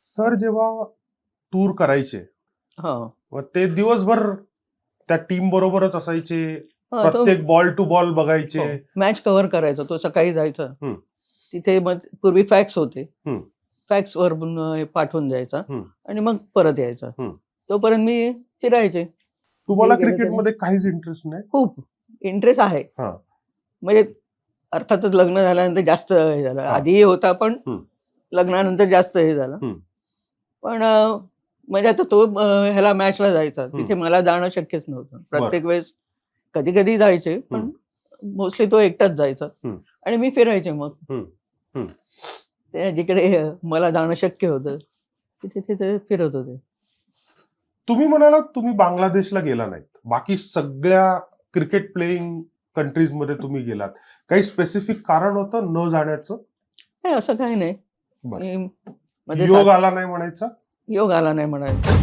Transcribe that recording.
Sir जेव्हा tour करायचे हा व ते दिवसभर त्या टीम बरोबरच असायचे, हा, तो प्रत्येक बॉल टू बॉल बघायचे. मॅच कव्हर करायचा. तो सकाळी जायचा हम्म. तिथे, मग पूर्वी फॅक्स होते, हम्म. फॅक्स वर पाठवून द्यायचा हम्म. आणि मग परत यायचा. हम्म. तोपर्यंत मी फिरायचे. तुम्हाला गेलं क्रिकेटमध्ये काहीच इंटरेस्ट नाही? खूप इंटरेस्ट आहे. हा. म्हणजे अर्थातच लग्न झाल्यानंतर जास्त हे झालं. हा. आधीही होता, पण हम्म. लग्नानंतर जास्त हे झालं. हम्म. पण म्हणजे आता तो ह्याला मॅचला जायचा, तिथे मला जाणं शक्यच नव्हतं. प्रत्येक वेळेस कधी कधी जायचे, पण मोस्टली तो एकटाच जायचा आणि मी फिरायचे. मग ते जिकडे मला जाणं शक्य होतं तिथे तिथे फिरत होते. तुम्ही म्हणालात तुम्ही बांगलादेशला गेला नाहीत, बाकी सगळ्या क्रिकेट प्लेइंग कंट्रीज मध्ये तुम्ही गेलात. काही स्पेसिफिक कारण होतं न जाण्याचं? नाही, असं काही नाही. बरं. मी मध्ये योग आला नाही म्हणायचा? योग आला नाही म्हणायचं.